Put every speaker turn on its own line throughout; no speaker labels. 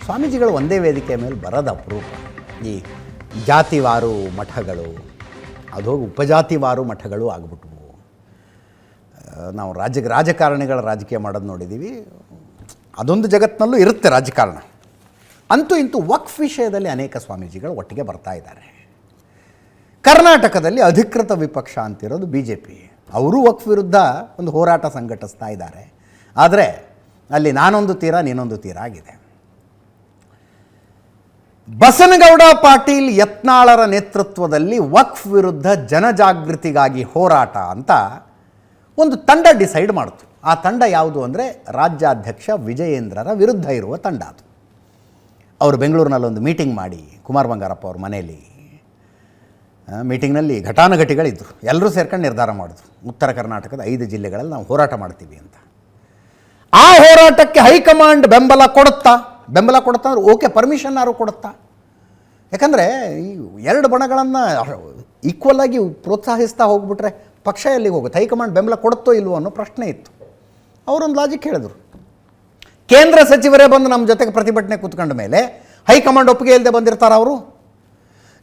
ಸ್ವಾಮೀಜಿಗಳು ಒಂದೇ ವೇದಿಕೆ ಮೇಲೆ ಬರೋದು ಅಪರೂಪ. ಈ ಜಾತಿವಾರು ಮಠಗಳು ಅದು ಹೋಗಿ ಉಪಜಾತಿವಾರು ಮಠಗಳು ಆಗಿಬಿಟ್ವು. ನಾವು ರಾಜಕಾರಣಿಗಳ ರಾಜಕೀಯ ಮಾಡೋದು ನೋಡಿದ್ದೀವಿ. ಅದೊಂದು ಜಗತ್ತಿನಲ್ಲೂ ಇರುತ್ತೆ ರಾಜಕಾರಣ. ಅಂತೂ ಇಂತೂ ವಕ್ಫ್ ವಿಷಯದಲ್ಲಿ ಅನೇಕ ಸ್ವಾಮೀಜಿಗಳು ಒಟ್ಟಿಗೆ ಬರ್ತಾ ಇದ್ದಾರೆ. ಕರ್ನಾಟಕದಲ್ಲಿ ಅಧಿಕೃತ ವಿಪಕ್ಷ ಅಂತಿರೋದು BJP. ಅವರು ವಕ್ಫ್ ವಿರುದ್ಧ ಒಂದು ಹೋರಾಟ ಸಂಘಟಿಸ್ತಾ ಇದ್ದಾರೆ. ಆದರೆ ಅಲ್ಲಿ ನಾನೊಂದು ತೀರ ನೀನೊಂದು ತೀರ ಆಗಿದೆ. ಬಸನಗೌಡ ಪಾಟೀಲ್ ಯತ್ನಾಳರ ನೇತೃತ್ವದಲ್ಲಿ ವಕ್ಫ್ ವಿರುದ್ಧ ಜನಜಾಗೃತಿಗಾಗಿ ಹೋರಾಟ ಅಂತ ಒಂದು ತಂಡ ಡಿಸೈಡ್ ಮಾಡಿತು. ಆ ತಂಡ ಯಾವುದು ಅಂದರೆ ರಾಜ್ಯಾಧ್ಯಕ್ಷ ವಿಜಯೇಂದ್ರರ ವಿರುದ್ಧ ಇರುವ ತಂಡ. ಅದು ಅವರು ಬೆಂಗಳೂರಿನಲ್ಲಿ ಒಂದು ಮೀಟಿಂಗ್ ಮಾಡಿ ಕುಮಾರ್ ಬಂಗಾರಪ್ಪ ಅವ್ರ ಮನೆಯಲ್ಲಿ ಮೀಟಿಂಗ್ನಲ್ಲಿ ಘಟಾನುಘಟಿಗಳಿದ್ದರು. ಎಲ್ಲರೂ ಸೇರ್ಕೊಂಡು ನಿರ್ಧಾರ ಮಾಡಿದ್ರು, ಉತ್ತರ ಕರ್ನಾಟಕದ 5 ಜಿಲ್ಲೆಗಳಲ್ಲಿ ನಾವು ಹೋರಾಟ ಮಾಡ್ತೀವಿ ಅಂತ. ಆ ಹೋರಾಟಕ್ಕೆ ಹೈಕಮಾಂಡ್ ಬೆಂಬಲ ಕೊಡುತ್ತಾ ಅಂದ್ರೆ ಓಕೆ, ಪರ್ಮಿಷನ್ ಯಾರು ಕೊಡುತ್ತಾ? ಯಾಕಂದರೆ ಈ 2 ಬಣಗಳನ್ನು ಈಕ್ವಲ್ ಆಗಿ ಪ್ರೋತ್ಸಾಹಿಸ್ತಾ ಹೋಗ್ಬಿಟ್ರೆ ಪಕ್ಷ ಎಲ್ಲಿಗೆ ಹೋಗುತ್ತೆ? ಹೈಕಮಾಂಡ್ ಬೆಂಬಲ ಕೊಡುತ್ತೋ ಇಲ್ವೋ ಅನ್ನೋ ಪ್ರಶ್ನೆ ಇತ್ತು. ಅವರೊಂದು ಲಾಜಿಕ್ ಹೇಳಿದರು. ಕೇಂದ್ರ ಸಚಿವರೇ ಬಂದು ನಮ್ಮ ಜೊತೆಗೆ ಪ್ರತಿಭಟನೆ ಕೂತ್ಕೊಂಡ ಮೇಲೆ ಹೈಕಮಾಂಡ್ ಒಪ್ಪಿಗೆ ಇಲ್ಲದೆ ಬಂದಿರ್ತಾರೆ ಅವರು?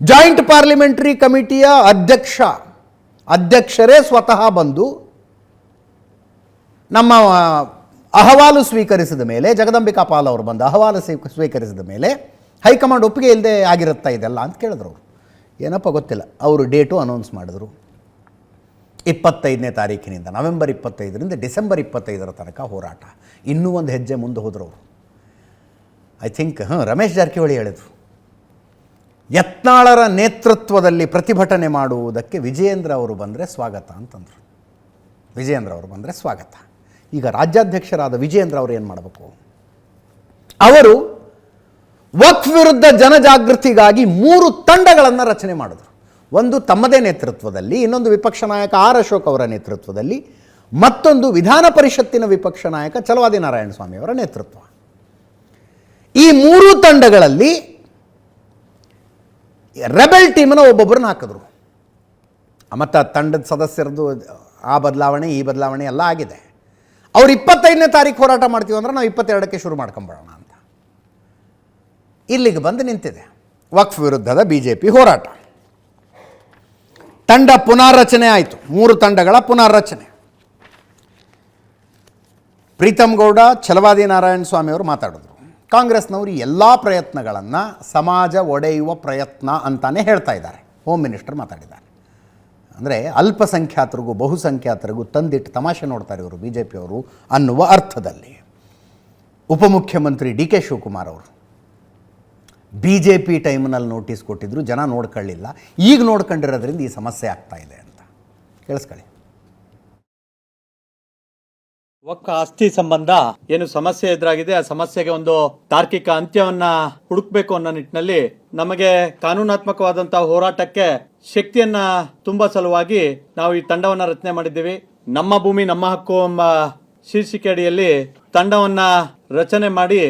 ಜಾಯಿಂಟ್ ಪಾರ್ಲಿಮೆಂಟರಿ ಕಮಿಟಿಯ ಅಧ್ಯಕ್ಷರೇ ಸ್ವತಃ ಬಂದು ನಮ್ಮ ಅಹವಾಲು ಸ್ವೀಕರಿಸಿದ ಮೇಲೆ, ಜಗದಂಬಿಕಾ ಪಾಲ್ ಅವರು ಬಂದು ಅಹವಾಲು ಸ್ವೀಕರಿಸಿದ ಮೇಲೆ ಹೈಕಮಾಂಡ್ ಒಪ್ಪಿಗೆ ಇಲ್ಲದೆ ಆಗಿರುತ್ತಾ ಇದೆಲ್ಲ ಅಂತ ಕೇಳಿದ್ರು ಅವರು. ಏನಪ್ಪ ಗೊತ್ತಿಲ್ಲ. ಅವರು ಡೇಟು ಅನೌನ್ಸ್ ಮಾಡಿದ್ರು. 25ನೇ ತಾರೀಕಿನಿಂದ ನವೆಂಬರ್ 25ರಿಂದ ಡಿಸೆಂಬರ್ 25ರ ತನಕ ಹೋರಾಟ. ಇನ್ನೂ ಒಂದು ಹೆಜ್ಜೆ ಮುಂದೆ ಹೋದರು ಅವರು. ಐ ಥಿಂಕ್ ರಮೇಶ್ ಜಾರಕಿಹೊಳಿ ಹೇಳಿದರು, ಯತ್ನಾಳರ ನೇತೃತ್ವದಲ್ಲಿ ಪ್ರತಿಭಟನೆ ಮಾಡುವುದಕ್ಕೆ ವಿಜಯೇಂದ್ರ ಅವರು ಬಂದರೆ ಸ್ವಾಗತ ಅಂತಂದರು. ವಿಜಯೇಂದ್ರ ಅವರು ಬಂದರೆ ಸ್ವಾಗತ. ಈಗ ರಾಜ್ಯಾಧ್ಯಕ್ಷರಾದ ವಿಜಯೇಂದ್ರ ಅವರು ಏನು ಮಾಡಬೇಕು? ಅವರು ವಕ್ಫ್ ವಿರುದ್ಧ ಜನಜಾಗೃತಿಗಾಗಿ 3 ತಂಡಗಳನ್ನು ರಚನೆ ಮಾಡಿದ್ರು. ಒಂದು ತಮ್ಮದೇ ನೇತೃತ್ವದಲ್ಲಿ, ಇನ್ನೊಂದು ವಿಪಕ್ಷ ನಾಯಕ ಆರ್ ಅಶೋಕ್ ಅವರ ನೇತೃತ್ವದಲ್ಲಿ, ಮತ್ತೊಂದು ವಿಧಾನ ಪರಿಷತ್ತಿನ ವಿಪಕ್ಷ ನಾಯಕ ಛಲವಾದಿ ನಾರಾಯಣ ಸ್ವಾಮಿ ಅವರ ನೇತೃತ್ವ. ಈ 3 ತಂಡಗಳಲ್ಲಿ ರೆಬೆಲ್ ಟೀಮನ್ನು ಒಬ್ಬೊಬ್ಬರನ್ನ ಹಾಕಿದ್ರು. ಮತ್ತು ತಂಡದ ಸದಸ್ಯರದ್ದು ಆ ಬದಲಾವಣೆ ಈ ಬದಲಾವಣೆ ಎಲ್ಲ ಆಗಿದೆ. ಅವ್ರು 25ನೇ ತಾರೀಕು ಹೋರಾಟ ಮಾಡ್ತೀವಿ ಅಂದ್ರೆ ನಾವು 22ಕ್ಕೆ ಶುರು ಮಾಡ್ಕೊಂಬಿಡೋಣ ಅಂತ ಇಲ್ಲಿಗೆ ಬಂದು ನಿಂತಿದೆ ವಕ್ಫ್ ವಿರುದ್ಧದ BJP ಹೋರಾಟ. ತಂಡ ಪುನಾರಚನೆ ಆಯಿತು. 3 ತಂಡಗಳ ಪುನಾರಚನೆ. ಪ್ರೀತಮ್ ಗೌಡ, ಛಲವಾದಿ ನಾರಾಯಣ ಸ್ವಾಮಿ ಅವರು ಮಾತಾಡಿದ್ರು. ಕಾಂಗ್ರೆಸ್ನವರು ಎಲ್ಲ ಪ್ರಯತ್ನಗಳನ್ನು ಸಮಾಜ ಒಡೆಯುವ ಪ್ರಯತ್ನ ಅಂತಾನೆ ಹೇಳ್ತಾ ಇದ್ದಾರೆ. ಹೋಮ್ ಮಿನಿಸ್ಟರ್ ಮಾತಾಡಿದ್ದಾರೆ. ಅಂದರೆ ಅಲ್ಪಸಂಖ್ಯಾತರಿಗೂ ಬಹುಸಂಖ್ಯಾತರಿಗೂ ತಂದಿಟ್ಟು ತಮಾಷೆ ನೋಡ್ತಾರೆ ಇವರು BJP ಅವರು ಅನ್ನುವ ಅರ್ಥದಲ್ಲಿ. ಉಪಮುಖ್ಯಮಂತ್ರಿ DK ಶಿವಕುಮಾರ್ ಅವರು BJP ಟೈಮ್ನಲ್ಲಿ ನೋಟಿಸ್ ಕೊಟ್ಟಿದ್ರು, ಜನ ನೋಡ್ಕೊಳ್ಳಿಲ್ಲ. ಈಗ ನೋಡ್ಕೊಂಡಿರೋದ್ರಿಂದ ಈ ಸಮಸ್ಯೆ ಆಗ್ತಾ ಇದೆ ಅಂತ ಕೇಳಿಸ್ಕೊಳ್ಳಿ.
ವಕ್ಫ್ ಆಸ್ತಿ ಸಂಬಂಧ ಏನು ಸಮಸ್ಯೆ ಎದುರಾಗಿದೆ, ಆ ಸಮಸ್ಯೆಗೆ ಒಂದು ತಾರ್ಕಿಕ ಅಂತ್ಯವನ್ನ ಹುಡುಕ್ಬೇಕು ಅನ್ನೋ ನಿಟ್ಟಿನಲ್ಲಿ ನಮಗೆ ಕಾನೂನಾತ್ಮಕವಾದಂತಹ ಹೋರಾಟಕ್ಕೆ ಶಕ್ತಿಯನ್ನ ತುಂಬಾ ಸಲುವಾಗಿ ನಾವು ಈ ತಂಡವನ್ನ ರಚನೆ ಮಾಡಿದ್ದೀವಿ. ನಮ್ಮ ಭೂಮಿ ನಮ್ಮ ಹಕ್ಕು ಎಂಬ ಶೀರ್ಷಿಕೆ ಅಡಿಯಲ್ಲಿ ತಂಡವನ್ನ ರಚನೆ ಮಾಡಿ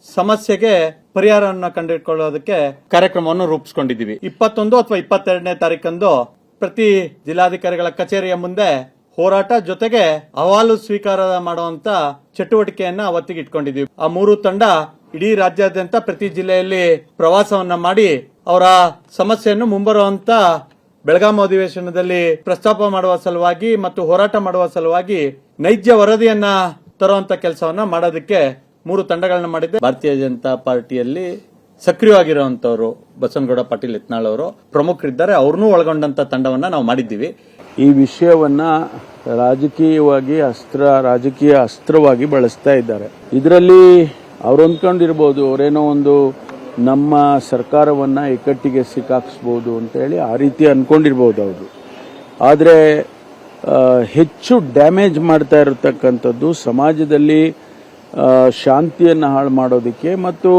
ಸಮಸ್ಯೆಗೆ ಪರಿಹಾರವನ್ನು ಕಂಡುಕೊಳ್ಳೋದಕ್ಕೆ ಕಾರ್ಯಕ್ರಮವನ್ನು ರೂಪಿಸಿಕೊಂಡಿದ್ದೀವಿ. 21 ಅಥವಾ 22ನೇ ತಾರೀಕಂದು ಪ್ರತಿ ಜಿಲ್ಲಾಧಿಕಾರಿಗಳ ಕಚೇರಿಯ ಮುಂದೆ ಹೋರಾಟ ಜೊತೆಗೆ ಅಹವಾಲು ಸ್ವೀಕಾರ ಮಾಡುವಂತ ಚಟುವಟಿಕೆಯನ್ನ ಅವತ್ತಿಗೆ ಇಟ್ಕೊಂಡಿದ್ದೀವಿ. ಆ 3 ತಂಡ ಇಡೀ ರಾಜ್ಯಾದ್ಯಂತ ಪ್ರತಿ ಜಿಲ್ಲೆಯಲ್ಲಿ ಪ್ರವಾಸವನ್ನ ಮಾಡಿ ಅವರ ಸಮಸ್ಯೆಯನ್ನು ಮುಂಬರುವಂತ ಬೆಳಗಾವಿ ಅಧಿವೇಶನದಲ್ಲಿ ಪ್ರಸ್ತಾಪ ಮಾಡುವ ಸಲುವಾಗಿ ಮತ್ತು ಹೋರಾಟ ಮಾಡುವ ಸಲುವಾಗಿ ನೈಜ ವರದಿಯನ್ನ ತರುವಂತ ಕೆಲಸವನ್ನ ಮಾಡೋದಕ್ಕೆ 3 ತಂಡಗಳನ್ನ ಮಾಡಿದ್ದೆ. ಭಾರತೀಯ ಜನತಾ ಪಾರ್ಟಿಯಲ್ಲಿ ಸಕ್ರಿಯವಾಗಿರುವಂತವರು ಬಸನಗೌಡ ಪಾಟೀಲ್ ಯತ್ನಾಳ್ ಅವರು ಪ್ರಮುಖರಿದ್ದಾರೆ. ಅವ್ರನ್ನೂ ಒಳಗೊಂಡಂತ ತಂಡವನ್ನ ನಾವು ಮಾಡಿದ್ದೀವಿ.
ಈ ವಿಷಯವನ್ನ ರಾಜಕೀಯ ಅಸ್ತ್ರವಾಗಿ ಬಳಸ್ತಾ ಇದ್ದಾರೆ. ಇದರಲ್ಲಿ ಅವ್ರು ಅಂದ್ಕೊಂಡಿರ್ಬೋದು, ಅವರೇನೋ ಒಂದು ನಮ್ಮ ಸರ್ಕಾರವನ್ನ ಇಕ್ಕಟ್ಟಿಗೆ ಸಿಕ್ಕಾಕ್ಸ್ಬೋದು ಅಂತ ಹೇಳಿ ಆ ರೀತಿ ಅನ್ಕೊಂಡಿರ್ಬೋದು ಅವರು. ಆದರೆ ಹೆಚ್ಚು ಡ್ಯಾಮೇಜ್ ಮಾಡ್ತಾ ಇರತಕ್ಕಂಥದ್ದು ಸಮಾಜದಲ್ಲಿ ಶಾಂತಿಯನ್ನು ಹಾಳು ಮಾಡೋದಕ್ಕೆ ಮತ್ತು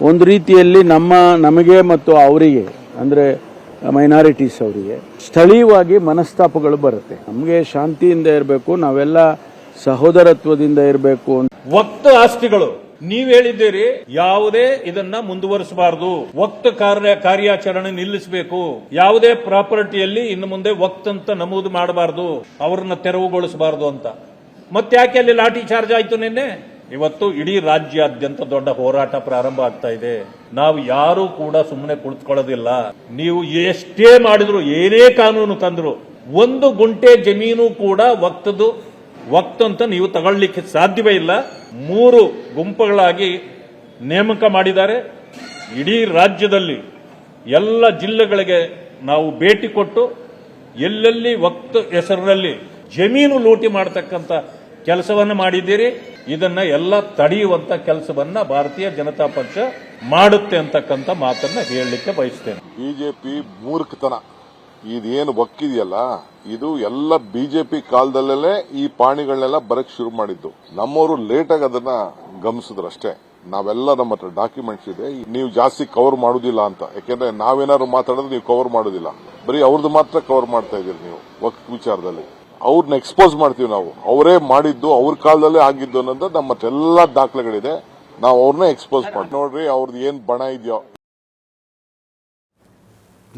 ಒಂದು ರೀತಿಯಲ್ಲಿ ನಮಗೆ ಮತ್ತು ಅವರಿಗೆ ಅಂದರೆ ಮೈನಾರಿಟೀಸ್ ಅವರಿಗೆ ಸ್ಥಳೀಯವಾಗಿ ಮನಸ್ತಾಪಗಳು ಬರುತ್ತೆ. ನಮಗೆ ಶಾಂತಿಯಿಂದ ಇರಬೇಕು, ನಾವೆಲ್ಲ ಸಹೋದರತ್ವದಿಂದ ಇರಬೇಕು.
ವಕ್ಫ್ ಆಸ್ತಿಗಳು ನೀವ್ ಹೇಳಿದ್ದೀರಿ, ಯಾವುದೇ ಇದನ್ನ ಮುಂದುವರಿಸಬಾರದು, ವಕ್ಫ್ ಕಾರ್ಯಾಚರಣೆ ನಿಲ್ಲಿಸಬೇಕು, ಯಾವುದೇ ಪ್ರಾಪರ್ಟಿಯಲ್ಲಿ ಇನ್ನು ಮುಂದೆ ವಕ್ಫ್ ಅಂತ ನಮೂದು ಮಾಡಬಾರದು, ಅವರನ್ನ ತೆರವುಗೊಳಿಸಬಾರದು ಅಂತ. ಮತ್ತೆ ಯಾಕೆ ಅಲ್ಲಿ ಲಾಠಿ ಚಾರ್ಜ್ ಆಯ್ತು ನಿನ್ನೆ? ಇವತ್ತು ಇಡೀ ರಾಜ್ಯಾದ್ಯಂತ ದೊಡ್ಡ ಹೋರಾಟ ಪ್ರಾರಂಭ ಆಗ್ತಾ ಇದೆ. ನಾವು ಯಾರು ಕೂಡ ಸುಮ್ಮನೆ ಕುಳಿತುಕೊಳ್ಳೋದಿಲ್ಲ. ನೀವು ಎಷ್ಟೇ ಮಾಡಿದ್ರು, ಏನೇ ಕಾನೂನು ತಂದ್ರು, 1 ಗುಂಟೆ ಜಮೀನು ಕೂಡ ವಕ್ತ್ ಅಂತ ನೀವು ತಗೊಳ್ಳಿಕ್ಕೆ ಸಾಧ್ಯವೇ ಇಲ್ಲ. 3 ಗುಂಪುಗಳಾಗಿ ನೇಮಕ ಮಾಡಿದ್ದಾರೆ. ಇಡೀ ರಾಜ್ಯದಲ್ಲಿ ಎಲ್ಲ ಜಿಲ್ಲೆಗಳಿಗೆ ನಾವು ಭೇಟಿ ಕೊಟ್ಟು ಎಲ್ಲೆಲ್ಲಿ ವಕ್ತ್ ಹೆಸರಿನಲ್ಲಿ ಜಮೀನು ಲೂಟಿ ಮಾಡತಕ್ಕಂತ ಕೆಲಸವನ್ನ ಮಾಡಿದ್ದೀರಿ. ಇದನ್ನ ಎಲ್ಲ ತಡೆಯುವಂತ ಕೆಲಸವನ್ನ ಭಾರತೀಯ ಜನತಾ ಪಕ್ಷ ಮಾಡುತ್ತೆ ಅಂತಕ್ಕಂಥ ಮಾತನ್ನ ಹೇಳಲಿಕ್ಕೆ ಬಯಸ್ತೇನೆ.
ಬಿಜೆಪಿ ಮೂರ್ಖತನ ಇದೇನು ಒಕ್ಕಿದೆಯಲ್ಲ, ಇದು ಎಲ್ಲ ಬಿಜೆಪಿ ಕಾಲದಲ್ಲೇ ಈ ಪಾಣಿಗಳನ್ನೆಲ್ಲ ಬರಕ್ ಶುರು ಮಾಡಿದ್ದು. ನಮ್ಮವರು ಲೇಟ್ ಆಗಿ ಅದನ್ನ ಗಮನಿಸಿದ್ರು ಅಷ್ಟೇ. ನಾವೆಲ್ಲ ನಮ್ಮ ಹತ್ರ ಡಾಕ್ಯುಮೆಂಟ್ಸ್ ಇದೆ, ನೀವು ಜಾಸ್ತಿ ಕವರ್ ಮಾಡುದಿಲ್ಲ ಅಂತ. ಯಾಕೆಂದ್ರೆ ನಾವೇನಾದ್ರು ಮಾತಾಡಿದ್ರೆ ನೀವು ಕವರ್ ಮಾಡುದಿಲ್ಲ, ಬರೀ ಅವ್ರದ್ದು ಮಾತ್ರ ಕವರ್ ಮಾಡ್ತಾ ಇದೀರಿ ನೀವು ವಕ್ಫ್ ವಿಚಾರದಲ್ಲಿ. ಅವ್ರನ್ನ ಎಕ್ಸ್ಪೋಸ್ ಮಾಡ್ತೀವಿ ನಾವು. ಅವರೇ ಮಾಡಿದ್ದು, ಅವ್ರ ಕಾಲದಲ್ಲೇ ಆಗಿದ್ದು ಅನ್ನೋದು ನಮ್ಮ ಹತ್ರ ಎಲ್ಲಾ ದಾಖಲೆಗಳಿದೆ. ನಾವು ಅವ್ರನ್ನ ಎಕ್ಸ್ಪೋಸ್ ಮಾಡಿ ನೋಡ್ರಿ, ಅವ್ರದ್ದು ಏನ್ ಬಣ ಇದೆಯೋ.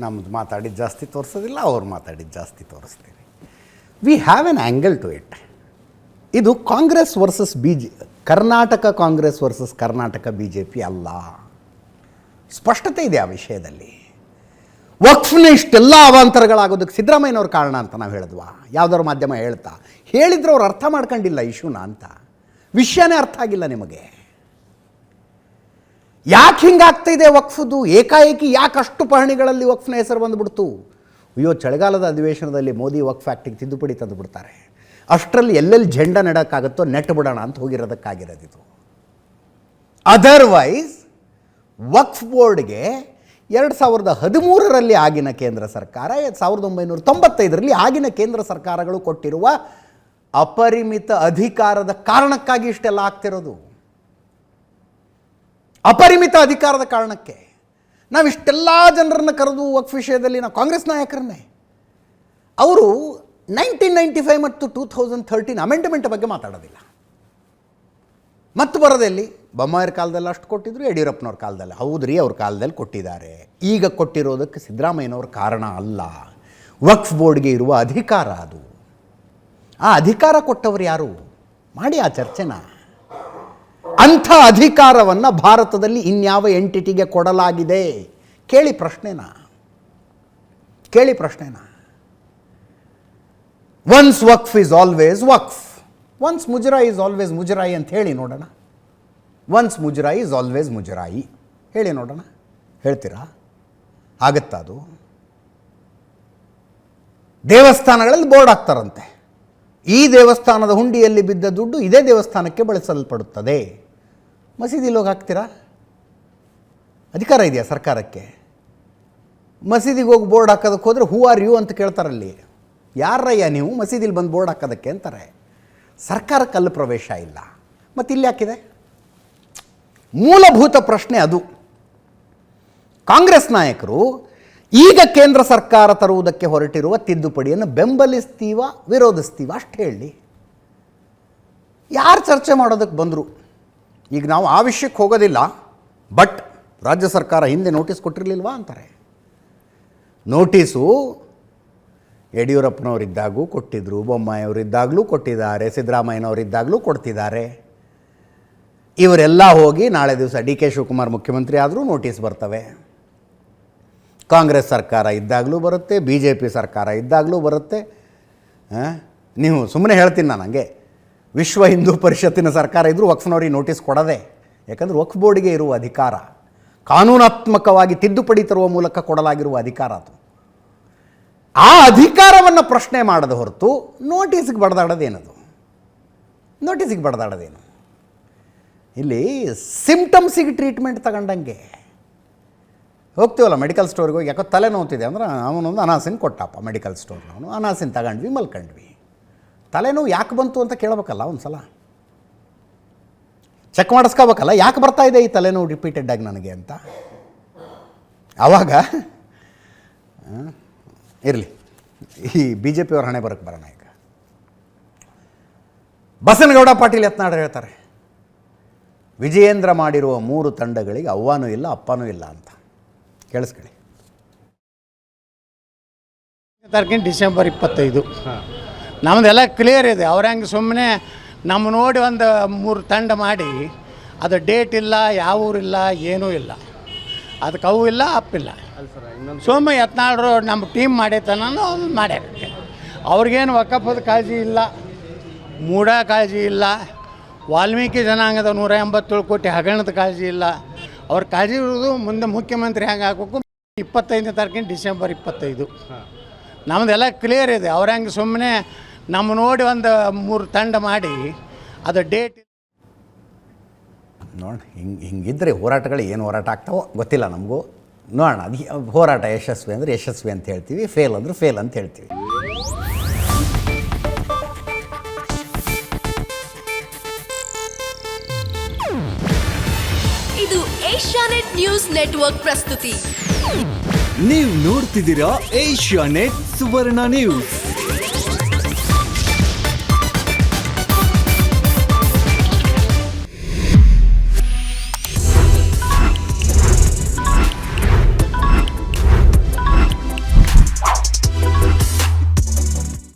ನಮ್ದು ಮಾತಾಡಿದ್ದು ಜಾಸ್ತಿ ತೋರಿಸೋದಿಲ್ಲ, ಅವ್ರು ಮಾತಾಡಿದ್ದು ಜಾಸ್ತಿ ತೋರಿಸ್ತೀವಿ. We have an angle to it. ಇದು Congress versus Karnataka Congress versus Karnataka BJP ಅಲ್ಲ. ಸ್ಪಷ್ಟತೆ ಇದೆ ಆ ವಿಷಯದಲ್ಲಿ. ವಕ್ಫ್ನ ಇಷ್ಟೆಲ್ಲ ಅವಾಂತರಗಳಾಗೋದಕ್ಕೆ ಸಿದ್ದರಾಮಯ್ಯನವ್ರ ಕಾರಣ ಅಂತ ನಾವು ಹೇಳಿದ್ವಾ? ಯಾವುದಾದ್ರು ಮಾಧ್ಯಮ ಹೇಳಿದ್ರೆ ಅವ್ರು ಅರ್ಥ ಮಾಡ್ಕೊಂಡಿಲ್ಲ ಇಶ್ಯೂನ ಅಂತ. ವಿಷಯನೇ ಅರ್ಥ ಆಗಿಲ್ಲ ನಿಮಗೆ. ಯಾಕೆ ಹಿಂಗಾಗ್ತಾ ಇದೆ ವಕ್ಫದು? ಏಕಾಏಕಿ ಯಾಕೆ ಅಷ್ಟು ಪಹಣಿಗಳಲ್ಲಿ ವಕ್ಫ್ನ ಹೆಸರು ಬಂದುಬಿಡ್ತು? ಅಯ್ಯೋ, ಚಳಿಗಾಲದ ಅಧಿವೇಶನದಲ್ಲಿ ಮೋದಿ ವಕ್ಫ್ ಆ್ಯಕ್ಟಿಗೆ ತಿದ್ದುಪಡಿ ತಂದು ಬಿಡ್ತಾರೆ, ಅಷ್ಟರಲ್ಲಿ ಎಲ್ಲೆಲ್ಲಿ ಜೆಂಡ ನೆಡೋಕ್ಕಾಗುತ್ತೋ ನೆಟ್ಟು ಬಿಡೋಣ ಅಂತ ಹೋಗಿರೋದಕ್ಕಾಗಿರೋದಿದು. ಅದರ್ವೈಸ್ ವಕ್ಫ್ ಬೋರ್ಡ್ಗೆ 2013ರಲ್ಲಿ ಆಗಿನ ಕೇಂದ್ರ ಸರ್ಕಾರ, 1995ರಲ್ಲಿ ಆಗಿನ ಕೇಂದ್ರ ಸರ್ಕಾರಗಳು ಕೊಟ್ಟಿರುವ ಅಪರಿಮಿತ ಅಧಿಕಾರದ ಕಾರಣಕ್ಕಾಗಿ ಇಷ್ಟೆಲ್ಲ ಆಗ್ತಿರೋದು. ಅಪರಿಮಿತ ಅಧಿಕಾರದ ಕಾರಣಕ್ಕೆ ನಾವಿಷ್ಟೆಲ್ಲ ಜನರನ್ನು ಕರೆದು ವಕ್ಫ್ ವಿಷಯದಲ್ಲಿ ನಾವು ಕಾಂಗ್ರೆಸ್ ನಾಯಕರನ್ನೇ, ಅವರು 1995 ಮತ್ತು 2013 ಅಮೆಂಡ್ಮೆಂಟ್ ಬಗ್ಗೆ ಮಾತಾಡೋದಿಲ್ಲ. ಮತ್ತು ಬರೋದಲ್ಲಿ ಬೊಮ್ಮಾಯಿರ ಕಾಲದಲ್ಲಿ ಅಷ್ಟು ಕೊಟ್ಟಿದ್ರು, ಯಡಿಯೂರಪ್ಪನವ್ರ ಕಾಲದಲ್ಲಿ ಹೌದ್ರಿ ಅವ್ರ ಕಾಲದಲ್ಲಿ ಕೊಟ್ಟಿದ್ದಾರೆ. ಈಗ ಕೊಟ್ಟಿರೋದಕ್ಕೆ ಸಿದ್ದರಾಮಯ್ಯನವ್ರ ಕಾರಣ ಅಲ್ಲ, ವಕ್ಫ್ ಬೋರ್ಡ್ಗೆ ಇರುವ ಅಧಿಕಾರ ಅದು. ಆ ಅಧಿಕಾರ ಕೊಟ್ಟವರು ಯಾರು? ಮಾಡಿ ಆ ಚರ್ಚೆನ. ಅಂಥ ಅಧಿಕಾರವನ್ನು ಭಾರತದಲ್ಲಿ ಇನ್ಯಾವ ಎಂಟಿಟಿಗೆ ಕೊಡಲಾಗಿದೆ? ಕೇಳಿ ಪ್ರಶ್ನೆನ. Once Waqf is always Waqf, once Muzrai is always Muzrai ಅಂತ ಹೇಳಿ ನೋಡೋಣ. ಒನ್ಸ್ ಮುಜರಾಯಿ ಈಸ್ ಆಲ್ವೇಸ್ ಮುಜರಾಯಿ ಹೇಳಿ ನೋಡೋಣ. ಹೇಳ್ತೀರಾ? ಆಗುತ್ತಾ ಅದು? ದೇವಸ್ಥಾನಗಳಲ್ಲಿ ಬೋರ್ಡ್ ಹಾಕ್ತಾರಂತೆ, ಈ ದೇವಸ್ಥಾನದ ಹುಂಡಿಯಲ್ಲಿ ಬಿದ್ದ ದುಡ್ಡು ಇದೇ ದೇವಸ್ಥಾನಕ್ಕೆ ಬಳಸಲ್ಪಡುತ್ತದೆ. ಮಸೀದಿಲಿ ಹೋಗಿ ಹಾಕ್ತೀರಾ? ಅಧಿಕಾರ ಇದೆಯಾ ಸರ್ಕಾರಕ್ಕೆ? ಮಸೀದಿಗೆ ಹೋಗಿ ಬೋರ್ಡ್ ಹಾಕೋದಕ್ಕೆ ಹೋದರೆ ಹೂ ಆರ್ ಯು ಅಂತ ಕೇಳ್ತಾರಲ್ಲಿ. ಯಾರಯ್ಯ ನೀವು ಮಸೀದಿಲಿ ಬಂದು ಬೋರ್ಡ್ ಹಾಕೋದಕ್ಕೆ ಅಂತಾರೆ. ಸರ್ಕಾರಕ್ಕೆ ಅಲ್ಲಿ ಪ್ರವೇಶ ಇಲ್ಲ, ಮತ್ತು ಇಲ್ಲಿ ಹಾಕಿದೆ. ಮೂಲಭೂತ ಪ್ರಶ್ನೆ ಅದು. ಕಾಂಗ್ರೆಸ್ ನಾಯಕರು ಈಗ ಕೇಂದ್ರ ಸರ್ಕಾರ ತರುವುದಕ್ಕೆ ಹೊರಟಿರುವ ತಿದ್ದುಪಡಿಯನ್ನು ಬೆಂಬಲಿಸ್ತೀವ ವಿರೋಧಿಸ್ತೀವ ಅಷ್ಟು ಹೇಳಿ. ಯಾರು ಚರ್ಚೆ ಮಾಡೋದಕ್ಕೆ ಬಂದರು? ಈಗ ನಾವು ಆ ವಿಷಯಕ್ಕೆ ಹೋಗೋದಿಲ್ಲ, ಬಟ್ ರಾಜ್ಯ ಸರ್ಕಾರ ಹಿಂದೆ ನೋಟಿಸ್ ಕೊಟ್ಟಿರಲಿಲ್ವಾ ಅಂತಾರೆ. ನೋಟಿಸು ಯಡಿಯೂರಪ್ಪನವರಿದ್ದಾಗೂ ಕೊಟ್ಟಿದ್ದರು, ಬೊಮ್ಮಾಯಿಯವರಿದ್ದಾಗಲೂ ಕೊಟ್ಟಿದ್ದಾರೆ, ಸಿದ್ದರಾಮಯ್ಯನವರಿದ್ದಾಗಲೂ ಕೊಡ್ತಿದ್ದಾರೆ. ಇವರೆಲ್ಲ ಹೋಗಿ ನಾಳೆ ದಿವಸ DK ಶಿವಕುಮಾರ್ ಮುಖ್ಯಮಂತ್ರಿ ಆದರೂ ನೋಟಿಸ್ ಬರ್ತವೆ. ಕಾಂಗ್ರೆಸ್ ಸರ್ಕಾರ ಇದ್ದಾಗಲೂ ಬರುತ್ತೆ, BJP ಸರ್ಕಾರ ಇದ್ದಾಗಲೂ ಬರುತ್ತೆ. ನೀವು ಸುಮ್ಮನೆ ಹೇಳ್ತೀನಿ ನಾನು, ಹಂಗೆ ವಿಶ್ವ ಹಿಂದೂ ಪರಿಷತ್ತಿನ ಸರ್ಕಾರ ಇದ್ದರೂ ವಕ್ಫ್ನವ್ರಿಗೆ ನೋಟಿಸ್ ಕೊಡದೆ. ಯಾಕಂದರೆ ವಕ್ಫ್ ಬೋರ್ಡ್ಗೆ ಇರುವ ಅಧಿಕಾರ, ಕಾನೂನಾತ್ಮಕವಾಗಿ ತಿದ್ದುಪಡಿ ತರುವ ಮೂಲಕ ಕೊಡಲಾಗಿರುವ ಅಧಿಕಾರ ಅದು. ಆ ಅಧಿಕಾರವನ್ನು ಪ್ರಶ್ನೆ ಮಾಡದ ಹೊರತು ನೋಟಿಸ್ಗೆ ಬಡ್ದಾಡೋದೇನದು? ನೋಟಿಸಿಗೆ ಬಡ್ದಾಡೋದೇನು? ಇಲ್ಲಿ ಸಿಂಪ್ಟಮ್ಸಿಗೆ ಟ್ರೀಟ್ಮೆಂಟ್ ತಗೊಂಡಂಗೆ ಹೋಗ್ತೀವಲ್ಲ ಮೆಡಿಕಲ್ ಸ್ಟೋರ್ಗೆ ಹೋಗಿ, ಯಾಕೋ ತಲೆ ನೋವ್ತಿದೆ ಅಂದ್ರೆ ಅವನೊಂದು ಅನಾಸಿನ್ ಕೊಟ್ಟಪ್ಪ ಮೆಡಿಕಲ್ ಸ್ಟೋರ್ನವನು, ಅನಾಸಿನ್ ತಗೊಂಡ್ವಿ, ಮಲ್ಕೊಂಡ್ವಿ. ತಲೆನೋವು ಯಾಕೆ ಬಂತು ಅಂತ ಕೇಳಬೇಕಲ್ಲ ಒಂದು ಸಲ, ಚೆಕ್ ಮಾಡಿಸ್ಕೋಬೇಕಲ್ಲ, ಯಾಕೆ ಬರ್ತಾ ಇದೆ ಈ ತಲೆನೋವು ರಿಪೀಟೆಡ್ಡಾಗಿ ನನಗೆ ಅಂತ. ಆವಾಗ ಇರಲಿ, ಈ BJP ಅವ್ರ ಹಣೆ ಬರೋಕ್ಕೆ ಬರೋಣ. ಈಗ ಬಸನಗೌಡ ಪಾಟೀಲ್ ಯತ್ನಾಳ್ ಹೇಳ್ತಾರೆ, ವಿಜಯೇಂದ್ರ ಮಾಡಿರುವ 3 ತಂಡಗಳಿಗೆ ಅವ್ವಾನೂ ಇಲ್ಲ ಅಪ್ಪನೂ ಇಲ್ಲ ಅಂತ. ಕೇಳಿಸ್ಕೊಳ್ಳಿ.
ತಾರೀಕಿನ ಡಿಸೆಂಬರ್ 25. ನಮ್ಮದೆಲ್ಲ ಕ್ಲಿಯರ್ ಇದೆ. ಅವ್ರ ಹೆಂಗೆ ಸುಮ್ಮನೆ ನಮ್ಮ ನೋಡಿ ಒಂದು 3 ತಂಡ ಮಾಡಿ ಅದು ಡೇಟ್ ಇಲ್ಲ, ಯಾವ ಊರಿಲ್ಲ, ಏನೂ ಇಲ್ಲ, ಅದಕ್ಕೆ ಅವು ಇಲ್ಲ, ಅಪ್ಪಿಲ್ಲ. ಸೋಮ ಯತ್ನಾಳರು ನಮ್ಮ ಟೀಮ್ ಮಾಡೈತನ ಅವ್ನು ಮಾಡ್ಯಾರ. ಅವ್ರಿಗೇನು ವಕಫದ ಕಾಳಜಿ ಇಲ್ಲ, ಮೂಢ ಕಾಳಜಿ ಇಲ್ಲ, ವಾಲ್ಮೀಕಿ ಜನಾಂಗದ 187 ಕೋಟಿ ಹಗರಣದ ಕಾಳಜಿ ಇಲ್ಲ. ಅವ್ರ ಕಾಳಜಿ ಇರೋದು ಮುಂದೆ ಮುಖ್ಯಮಂತ್ರಿ ಹೆಂಗೆ ಹಾಕಬೇಕು 25ನೇ ತಾರೀಕಿನ ಡಿಸೆಂಬರ್ 25. ನಮ್ಮದೆಲ್ಲ ಕ್ಲಿಯರ್ ಇದೆ. ಅವ್ರ ಹೆಂಗೆ ಸುಮ್ಮನೆ ನಮ್ಮ ನೋಡಿ ಒಂದು 3 ತಂಡ ಮಾಡಿ ಅದು ಡೇಟ್
ನೋಡಿ ಹಿಂಗಿದ್ರೆ ಹೋರಾಟಗಳು ಏನು ಹೋರಾಟ ಆಗ್ತಾವೋ ಗೊತ್ತಿಲ್ಲ ನಮಗೂ. ನೋಡೋಣ, ಅದು ಹೋರಾಟ ಯಶಸ್ವಿ ಅಂದರೆ ಯಶಸ್ವಿ ಅಂತ ಹೇಳ್ತೀವಿ, ಫೇಲ್ ಅಂದ್ರೆ ಫೇಲ್ ಅಂತ ಹೇಳ್ತೀವಿ.
ಇದು ಏಷ್ಯಾನೆಟ್ ನ್ಯೂಸ್ ನೆಟ್ವರ್ಕ್ ಪ್ರಸ್ತುತಿ.
ನೀವು ನೋಡ್ತಿದ್ದೀರಾ ಏಷ್ಯಾನೆಟ್ ಸುವರ್ಣ ನ್ಯೂಸ್.